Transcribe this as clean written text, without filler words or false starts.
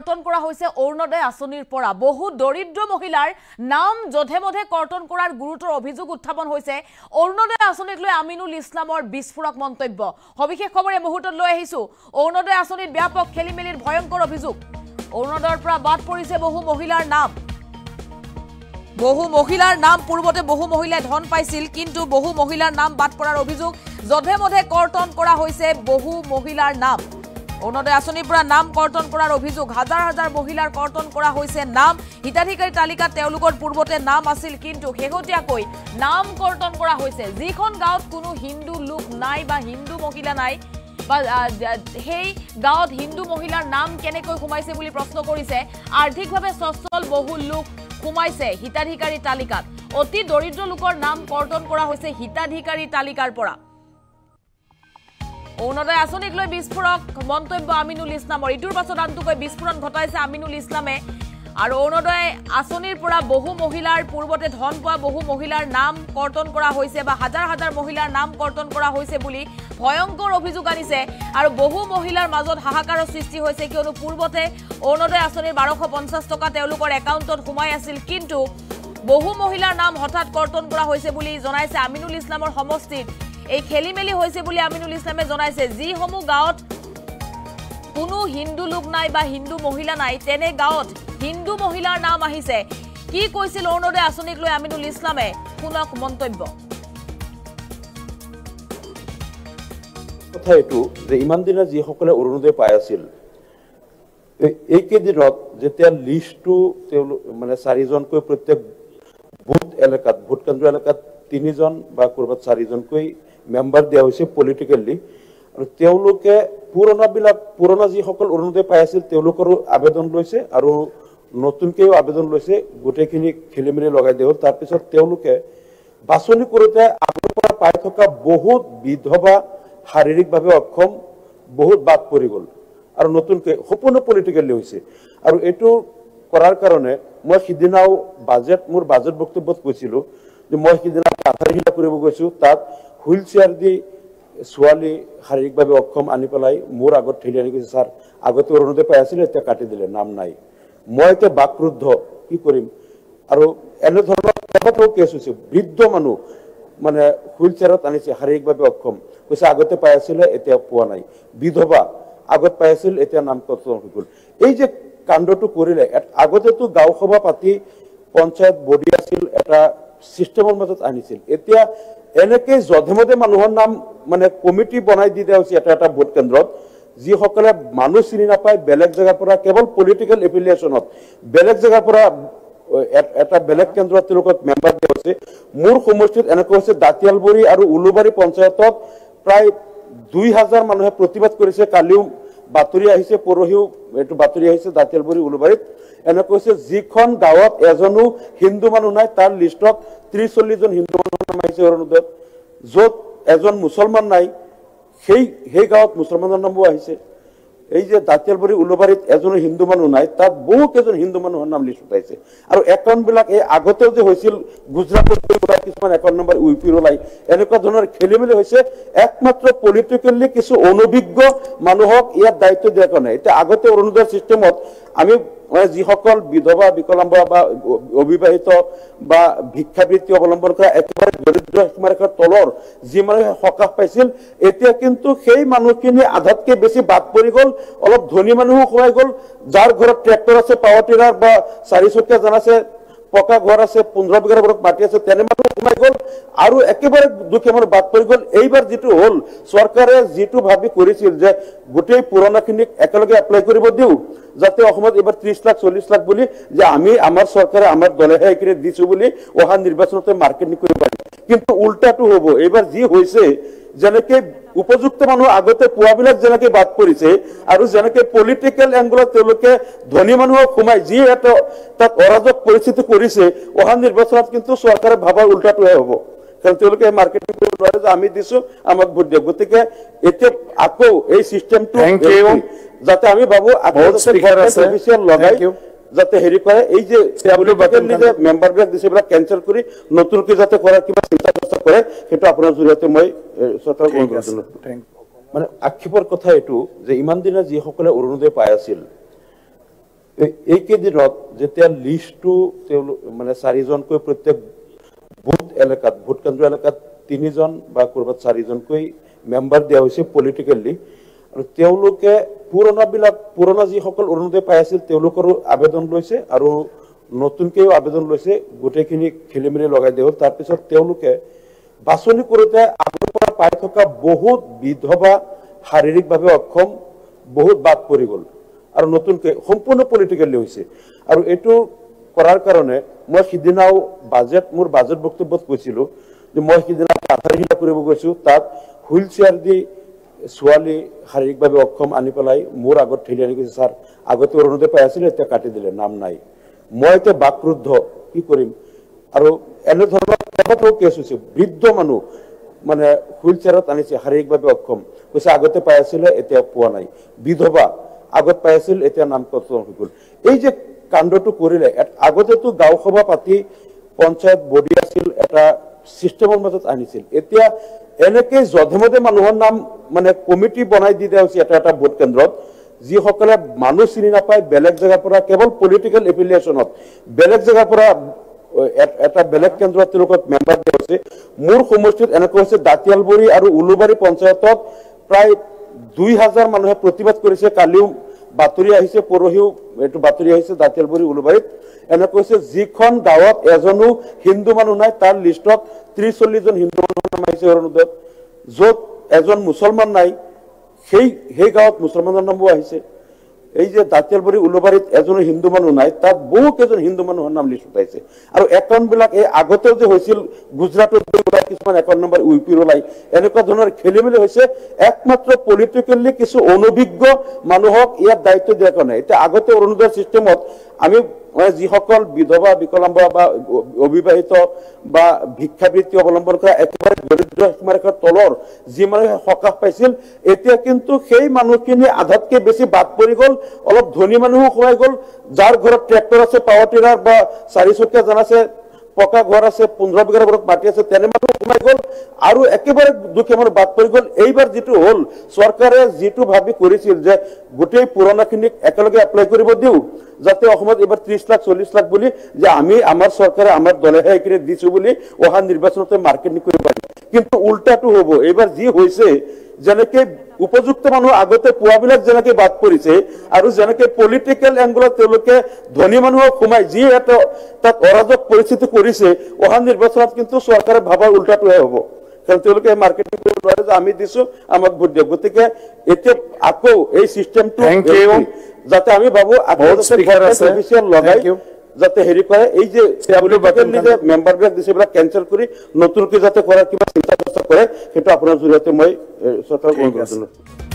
কৰ্তন কৰা হৈছে অৰুণোদয় আঁচনিৰ পৰা বহু দৰিদ্ৰ মহিলাৰ নাম জধে মধে কৰ্তন কৰাৰ গুৰুতৰ অভিযোগ উত্থাপন হৈছে অৰুণোদয় আঁচনিক লৈ আমিনুল ইছলামৰ বিস্ফোৰক মন্তব্য সবিশেষ খবৰ এই মুহূৰ্তত লৈ আহিছো অৰুণোদয় আঁচনিত ব্যাপক খেলিমেলিৰ ভয়ংকৰ অভিযোগ অৰুণোদয়ৰ পৰা বাদ পৰিছে বহু মহিলাৰ নাম পূৰ্বতে বহু মহিলাই ধন পাইছিল কিন্তু বহু মহিলাৰ নাম বাদ পৰাৰ অভিযোগ জধে মধে কৰ্তন কৰা হৈছে বহু মহিলাৰ নাম অৰুণোদয় আঁচনিৰ পৰা নাম কৰ্তন কৰাৰ অভিযোগ হাজাৰ হাজাৰ মহিলাৰ কৰ্তন কৰা হৈছে নাম হিতাধিকাৰী তালিকাত তেওঁলোকৰ পূৰ্বতে নাম আছিল কিন্তু শেহতীয়াকৈ নাম কৰ্তন কৰা হৈছে যিখন গাঁৱত কোনো হিন্দু লোক নাই বা হিন্দু মহিলা নাই বা সেই গাঁৱত হিন্দু মহিলাৰ নাম কেনেকৈ সোমাইছে বুলি প্ৰশ্ন কৰিছে আৰ্থিকভাৱে সচ্ছল বহু লোক সোমাইছে হিতাধিকাৰী তালিকাত অতি দৰিদ্ৰ লোকৰ নাম কৰ্তন কৰা হৈছে হিতাধিকাৰী তালিকাৰ পৰা অৰুণোদয় আঁচনিক লৈ বিস্ফোৰক মন্তব্য আমিনুল ইছলামৰ ইটোৰ পাছত আনটোকৈ বিস্ফোৰণ ঘটাইছে আমিনুল ইছলামে আৰু অৰুণোদয় আঁচনিৰ পৰা বহু মহিলাৰ পূৰ্বতে ধন পোৱা বহু মহিলাৰ নাম কৰ্তন কৰা হৈছে বা হাজাৰ হাজাৰ মহিলাৰ নাম কৰ্তন কৰা হৈছে বুলি ভয়ংকৰ অভিযোগ আনিছে আৰু বহু মহিলাৰ মাজত হাহাকাৰৰ সৃষ্টি হৈছে কিয়নো পূৰ্বতে অৰুণোদয় আঁচনিৰ 1250 টকা তেওঁলোকৰ একাউণ্টত সোমাই আছিল কিন্তু বহু মহিলাৰ নাম হঠাৎ কৰ্তন কৰা হৈছে বুলি জনাইছে আমিনুল ইছলামৰ সমষ্টিত এই খেলিমেলি হৈছে বুলি আমিনুল ইছলামে জনাইছে যিসমূহ গাঁৱত কোনো হিন্দু লোক নাই বা হিন্দু মহিলা নাই তেনে গাঁৱত হিন্দু মহিলাৰ নাম আহিছে কি কৈছিল অৰুণোদয় আঁচনিক লৈ আমিনুল ইছলামে শুনক মন্তব্য কথা এইটো যে ইমান দিনা যিসকলে অৰুণোদয় পাই আছিল এইকেইদিনত যেতিয়া লিষ্টটো মানে 4জনকৈ প্ৰত্যেক বুথ এলেকাত ভোট কেন্দ্ৰ এলেকাত 3জন বা কৰবাত 4জনকৈ মেম্বাৰ দিয়া হৈছে পলিটিকেলি আৰু তেওঁলোকে পুৰণা যিসকল অৰুণোদয় পাই আছিল তেওঁলোকৰো আবেদন লৈছে আৰু নতুনকৈও আবেদন লৈছে গোটেইখিনি খেলিমেলি লগাই দিয়া হ'ল তাৰপিছত তেওঁলোকে বাছনি কৰোঁতে আগৰ পৰা পাই থকা বহুত বিধৱা শাৰীৰিকভাৱে অক্ষম বহুত বাদ পৰি গ'ল আৰু নতুনকৈ সম্পূৰ্ণ পলিটিকেলি হৈছে আৰু এইটো কৰাৰ কাৰণে মই সিদিনাও মোৰ বাজেট বক্তব্যত কৈছিলোঁ যে মই সিদিনা আধাৰশিলা কৰিব গৈছোঁ তাত হুইল চেয়াৰ দি ছোৱালী শাৰীৰিকভাৱে অক্ষম আনি পেলাই মোৰ আগত ঠেলি আনি কৈছে ছাৰ আগতে অৰুণোদয় পাই আছিলে এতিয়া কাটি দিলে নাম নাই মই এতিয়া বাকৰুদ্ধ কি কৰিম আৰু এনেধৰণৰ কেইবাটাও কেছ হৈছে বৃদ্ধ মানুহ মানে হুইল চেয়াৰত আনিছে শাৰীৰিকভাৱে অক্ষম কৈছে আগতে পাই আছিলে এতিয়া পোৱা নাই বিধৱা আগত পাই আছিল এতিয়া নাম কৰ্তন হৈ গ'ল এই যে কাণ্ডটো কৰিলে আগতেতো গাঁও সভা পাতি পঞ্চায়ত বডি আছিল এটা সিস্টেমৰ মাজত আনিছিল এতিয়া এনেকৈ জধে মানুহৰ নাম মানে কমিটি বনাই দি দিয়া হৈছে এটা ভোট কেন্দ্ৰত যিসকলে মানুহ চিনি নাপায় বেলেগ জেগাৰ পৰা কেৱল পলিটিকেল এফিলিয়েশ্যনত বেলেগ জেগাৰ পৰা এটা বেলেগ কেন্দ্ৰত তেওঁলোকক মেম্বাৰ দিয়া হৈছে মোৰ সমষ্টিত এনেকুৱা হৈছে দাঁতিয়ালবৰী আৰু উলুবাৰী পঞ্চায়তত প্ৰায় 2000 মানুহে প্ৰতিবাদ কৰিছে কালিও বাতৰি আহিছে পৰহিও এইটো বাতৰি আহিছে দাঁতিয়ালবৰী উলুবাৰীত এনেকুৱা হৈছে যিখন গাঁৱত এজনো হিন্দু মানুহ নাই তাৰ লিষ্টত 30-40 জন হিন্দু মানুহ নাম আহিছে অৰুণোদয়ত য'ত এজন মুছলমান নাই সেই গাঁৱত মুছলমানৰ নামো আহিছে এই যে দাঁতিয়ালবৰী উলুবাৰীত এজনো হিন্দু মানুহ নাই তাত বহু কেইজন হিন্দু মানুহৰ নাম লিষ্টত আহিছে আৰু একাউণ্টবিলাক এই আগতেও যে হৈছিল গুজৰাটত কিছুমান একাউণ্ট নম্বৰ ইউপিৰ ওলাই এনেকুৱা ধৰণৰ খেলিমেলি হৈছে একমাত্ৰ পলিটিকেলি কিছু অনভিজ্ঞ মানুহক ইয়াত দায়িত্ব দিয়াৰ কাৰণে এতিয়া আগতে অৰুণোদয় চিষ্টেমত আমি যিসকল বিধৱা বিকলাংগ বা অবিবাহিত বা ভিক্ষাবৃত্তি অৱলম্বন কৰা একেবাৰে দৰিদ্ৰ সীমাৰেখাৰ তলৰ যি মানুহে সকাহ পাইছিল এতিয়া কিন্তু সেই মানুহখিনি আধাতকৈ বেছি বাদ পৰি গ'ল অলপ ধনী মানুহো সোমাই গ'ল যাৰ ঘৰত ট্ৰেক্টৰ আছে পাৱাৰ টিলাৰ বা 4চকীয়া যান আছে পকা ঘৰ আছে 15 বিঘাৰ ঘৰত মাটি আছে তেনে মানুহ সোমাই গ'ল আৰু একেবাৰে দুখীয়া মানুহ বাদ পৰি গ'ল এইবাৰ যিটো হ'ল চৰকাৰে যিটো ভাবি কৰিছিল যে গোটেই পুৰণাখিনিক একেলগে এপ্লাই কৰিব দিওঁ যাতে অসমত এইবাৰ 30 লাখ 40 লাখ বুলি যে আমি আমাৰ চৰকাৰে আমাৰ দলেহে এইখিনি দিছোঁ বুলি অহা নিৰ্বাচনতে মাৰ্কেটিং কৰিব পাৰিম কিন্তু উল্টাটো হ'ব এইবাৰ যি হৈছে যেনেকৈ উপযুক্ত মানুহ আগতে পোৱাবিলাক যেনেকৈ বাদ পৰিছে আৰু যেনেকৈ পলিটিকেল এংগলত তেওঁলোকে ধনী মানুহক সোমাই যি এটা তাত অৰাজক পৰিস্থিতি কৰিছে অহা নিৰ্বাচনত কিন্তু চৰকাৰে ভাবাৰ উল্টাটোহে হ'ব কাৰণ তেওঁলোকে মাৰ্কেটিং কৰিব নোৱাৰে যে আমি দিছোঁ আমাক ভোট দিয়ক গতিকে এতিয়া আকৌ এই চিষ্টেমটো যাতে আমি ভাবো অফিচিয়েল লগাই যাতে হেৰি কৰে এই যে মেম্বাৰবিলাক দিছে এইবিলাক কেঞ্চেল কৰি নতুনকৈ যাতে কৰাৰ কিবা চিন্তা চৰ্চা কৰে সেইটো আপোনাৰ জৰিয়তে মই চৰকাৰক অনুৰোধ জনালোঁ মানে আক্ষেপৰ কথা এইটো যে ইমান দিনা যিসকলে অৰুণোদয় পাই আছিল এইকেইদিনত যেতিয়া লিষ্টটো মানে 4জনকৈ প্ৰত্যেক বুথ এলেকাত ভোট কেন্দ্ৰ এলেকাত 3জন বা কৰবাত 4জনকৈ মেম্বাৰ দিয়া হৈছে পলিটিকেলি আৰু তেওঁলোকে পুৰণা যিসকল অৰুণোদয় পাই আছিল তেওঁলোকৰো আবেদন লৈছে আৰু নতুনকৈও আবেদন লৈছে গোটেইখিনি খেলিমেলি লগাই দিয়া হ'ল তাৰপিছত তেওঁলোকে বাছনি কৰোঁতে আগৰ পৰা পাই থকা বহুত বিধৱা শাৰীৰিকভাৱে অক্ষম বহুত বাদ পৰি গ'ল আৰু নতুনকৈ সম্পূৰ্ণ পলিটিকেলি হৈছে আৰু এইটো কৰাৰ কাৰণে মই সিদিনাও মোৰ বাজেট বক্তব্যত কৈছিলোঁ যে মই সিদিনা আধাৰশিলা কৰিব গৈছোঁ তাত হুইল চেয়াৰ দি ছোৱালী শাৰীৰিকভাৱে অক্ষম আনি পেলাই মোৰ আগত ঠেলি আনি কৈছে ছাৰ আগতে অৰুণোদয় পাই আছিলে এতিয়া কাটি দিলে নাম নাই মই এতিয়া বাকৰুদ্ধ কি কৰিম আৰু এনেধৰণৰ কেইবাটাও কেছ হৈছে বৃদ্ধ মানুহ মানে হুইল চেয়াৰত আনিছে শাৰীৰিকভাৱে অক্ষম কৈছে আগতে পাই আছিলে এতিয়া পোৱা নাই বিধৱা আগত পাই আছিল এতিয়া নাম কৰ্তন হৈ গ'ল এই যে কাণ্ডটো কৰিলে আগতেতো গাঁও সভা পাতি পঞ্চায়ত বডি আছিল এটা সিস্টেমৰ মাজত আনিছিল এতিয়া এনেকৈ যধেমধে মানুহৰ নাম মানে কমিটি বনাই দি দিয়া হৈছে এটা ভোট কেন্দ্ৰত যিসকলে মানুহ চিনি নাপায় বেলেগ জেগাৰ পৰা কেৱল পলিটিকেল এফিলিয়েশ্যনত বেলেগ জেগাৰ পৰা এটা বেলেগ কেন্দ্ৰত তেওঁলোকক মেম্বাৰ দিয়া হৈছে মোৰ সমষ্টিত এনেকৈ হৈছে দাঁতিয়ালবুৰী আৰু উলুবাৰী পঞ্চায়তত প্ৰায় 2000 মানুহে প্ৰতিবাদ কৰিছে কালিও বাতৰি আহিছে পৰহিও এইটো বাতৰি আহিছে দাঁতিয়ালবুৰী উলুবাৰীত এনেকৈ হৈছে যিখন গাঁৱত এজনো হিন্দু মানুহ নাই তাৰ লিষ্টত 30-40 জন হিন্দু মানুহৰ নাম আহিছে অৰুণোদয়ত য'ত এজন মুছলমান নাই সেই গাঁৱত মুছলমানৰ নামো আহিছে এই যে দাঁতিয়ালবুৰী উলুবাৰীত এজনো হিন্দু মানুহ নাই তাত বহু কেইজন হিন্দু মানুহৰ নাম লিষ্টত আহিছে আৰু একাউণ্টবিলাক এই আগতেও যে হৈছিল গুজৰাটত কিছুমান একাউণ্ট নম্বৰ ইউপিৰ ওলাই এনেকুৱা ধৰণৰ খেলিমেলি হৈছে একমাত্ৰ পলিটিকেলি কিছু অনভিজ্ঞ মানুহক ইয়াত দায়িত্ব দিয়া কাৰণে এতিয়া আগতে অৰুণোদয় চিষ্টেমত আমি যিসকল বিধৱা বিকলাংগ বা অবিবাহিত বা ভিক্ষাবৃত্তি অৱলম্বন কৰা একেবাৰে দৰিদ্ৰ সীমাৰেখাৰ তলৰ যি মানুহে সকাহ পাইছিল এতিয়া কিন্তু সেই মানুহখিনি আধাতকৈ বেছি বাদ পৰি গ'ল অলপ ধনী মানুহো সোমাই গ'ল যাৰ ঘৰত ট্ৰেক্টৰ আছে পাৱাৰ টিলাৰ বা 4-চকীয়া যান আছে পকা ঘৰ আছে 15 বিঘাৰ ঘৰত মাটি আছে তেনে মানুহ সোমাই গ'ল আৰু একেবাৰে দুখীয়া মানুহ বাদ পৰি গ'ল এইবাৰ যিটো হ'ল চৰকাৰে যিটো ভাবি কৰিছিল যে গোটেই পুৰণাখিনিক একেলগে এপ্লাই কৰিব দিওঁ যাতে অসমত এবাৰ 30 লাখ 40 লাখ বুলি যে আমি আমাৰ চৰকাৰে আমাৰ দলেহে এইখিনি দিছোঁ বুলি অহা নিৰ্বাচনতে মাৰ্কেটিং কৰিব পাৰিম কিন্তু উল্টাটো হ'ব এইবাৰ যি হৈছে যেনেকৈ উপযুক্ত মানুহ আগতে পোৱাবিলাক যেনেকৈ বাদ পৰিছে আৰু যেনেকৈ পলিটিকেল এংগলত তেওঁলোকে ধনী মানুহক সোমাই যি এটা তাত অৰাজক পৰিস্থিতি কৰিছে অহা নিৰ্বাচনত কিন্তু চৰকাৰে ভাবাৰ উল্টাটোহে হ'ব কাৰণ তেওঁলোকে মাৰ্কেটিং কৰিব নোৱাৰে যে আমি দিছোঁ আমাক ভোট দিয়ক গতিকে এতিয়া আকৌ এই চিষ্টেমটো যাতে আমি ভাবো অফিচিয়েল লগাই যাতে হেৰি কৰে এই যে মেম্বাৰবিলাক দিছে এইবিলাক কেঞ্চেল কৰি নতুনকৈ যাতে কৰাৰ কিবা চিন্তা ব্যৱস্থা কৰে সেইটো আপোনাৰ জৰিয়তে মই চৰকাৰক অনুৰোধ জনাইছোঁ